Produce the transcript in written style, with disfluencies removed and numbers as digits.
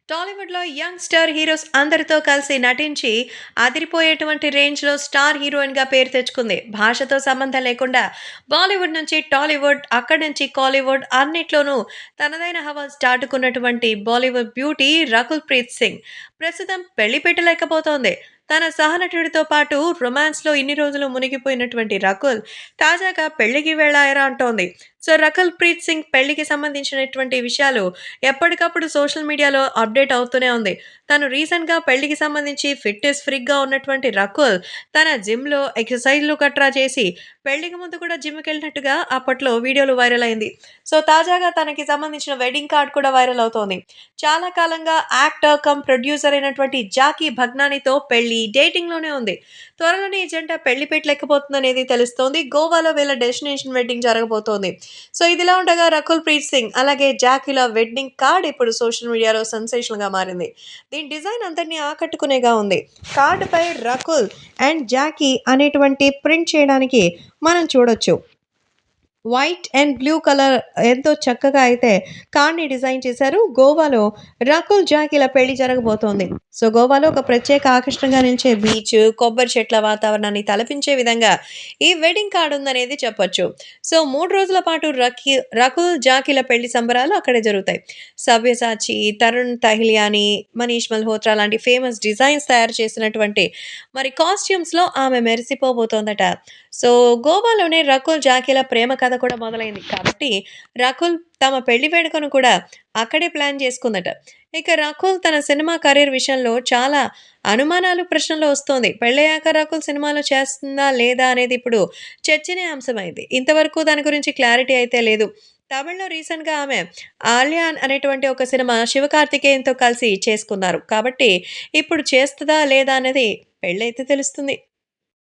టాలీవుడ్‌లో young star heroes అందరితో కలిసి నటించి, అదిరిపోయేటువంటి రేంజ్‌లో స్టార్ హీరోయిన్‌గా పేరు తెచ్చుకుంది. భాషతో సంబంధం లేకుండా బాలీవుడ్ నుంచి టాలీవుడ్, అక్కడి నుంచి కాలీవుడ్ అన్నిట్లోనూ తనదైన హవా చాటుకున్నటువంటి బాలీవుడ్ బ్యూటీ రకుల్ ప్రీత్ సింగ్ ప్రస్తుతం పెళ్లి పెట్టలేకపోతోంది. తన సహనటుడితో పాటు రొమాన్స్‌లో ఇన్ని రోజులు మునిగిపోయినటువంటి రకుల్ తాజాగా పెళ్లికి వెళ్ళాయరా అంటోంది. సో, రకుల్ ప్రీత్ సింగ్ పెళ్లికి సంబంధించినటువంటి విషయాలు ఎప్పటికప్పుడు సోషల్ మీడియాలో అప్డేట్ అవుతూనే ఉంది. తను రీసెంట్‌గా పెళ్లికి సంబంధించి ఫిట్‌నెస్ ఫ్రీక్‌గా ఉన్నటువంటి రకుల్ తన జిమ్‌లో ఎక్సర్‌సైజ్‌లు గట్రా చేసి పెళ్లికి ముందు కూడా జిమ్‌కెళ్ళినట్టుగా అప్పట్లో వీడియోలు వైరల్ అయింది. సో, తాజాగా తనకి సంబంధించిన వెడ్డింగ్ కార్డ్ కూడా వైరల్ అవుతోంది. చాలా కాలంగా యాక్టర్ కమ్ ప్రొడ్యూసర్ అయినటువంటి జాకీ భగ్నానితో పెళ్లి డేటింగ్‌లోనే ఉంది. త్వరలోనే ఈ జంట పెళ్లి పెట్టలేకపోతుందనేది తెలుస్తోంది. గోవాలో వీళ్ళ డెస్టినేషన్ వెడ్డింగ్ జరగబోతోంది. సో, ఇదిలా ఉండగా రకుల్ ప్రీత్ సింగ్ అలాగే జాకీల వెడ్డింగ్ కార్డ్ ఇప్పుడు సోషల్ మీడియాలో సెన్సేషనల్‌గా మారింది. దీని డిజైన్ అందరిని ఆకట్టుకునేగా ఉంది. కార్డుపై రకుల్ అండ్ జాకీ అనేటువంటి ప్రింట్ చేయడానికి మనం చూడొచ్చు. వైట్ అండ్ బ్లూ కలర్ ఎంతో చక్కగా అయితే కార్‌ని డిజైన్ చేశారు. గోవాలో రకుల్, జాకీల పెళ్లి జరగబోతోంది. సో, గోవాలో ఒక ప్రత్యేక ఆకర్షణగా నిలిచే బీచ్, కొబ్బరి చెట్ల వాతావరణాన్ని తలపించే విధంగా ఈ వెడ్డింగ్ కార్డ్ ఉందనేది చెప్పొచ్చు. సో, 3 రోజుల పాటు రకుల్, జాకీల పెళ్లి సంబరాలు అక్కడే జరుగుతాయి. సవ్యసాచి, తరుణ్ తహిలియానీ, మనీష్ మల్హోత్రా లాంటి ఫేమస్ డిజైన్స్ తయారు చేసినటువంటి మరి కాస్ట్యూమ్స్‌లో ఆమె మెరిసిపోబోతోందట. సో, గోవాలోనే రకుల్, జాకీల ప్రేమ కథ కూడా మొదలైంది. కాబట్టి రకుల్ తమ పెళ్లి వేడుకను కూడా అక్కడే ప్లాన్ చేసుకుందట. ఇక రకుల్ తన సినిమా కెరీర్ విషయంలో చాలా అనుమానాలు, ప్రశ్నలు వస్తోంది. పెళ్ళయ్యాక రకుల్ సినిమాలో చేస్తుందా? లేదా? అనేది ఇప్పుడు చర్చనీయాంశమైంది. ఇంతవరకు దాని గురించి క్లారిటీ అయితే లేదు. తమిళ్‌లో రీసెంట్‌గా ఆమె 'ఆలియాన్' అనేటువంటి ఒక సినిమా శివకార్తికేయన్‌తో కలిసి చేసుకున్నారు. కాబట్టి ఇప్పుడు చేస్తదా? లేదా? అనేది పెళ్లయితే తెలుస్తుంది.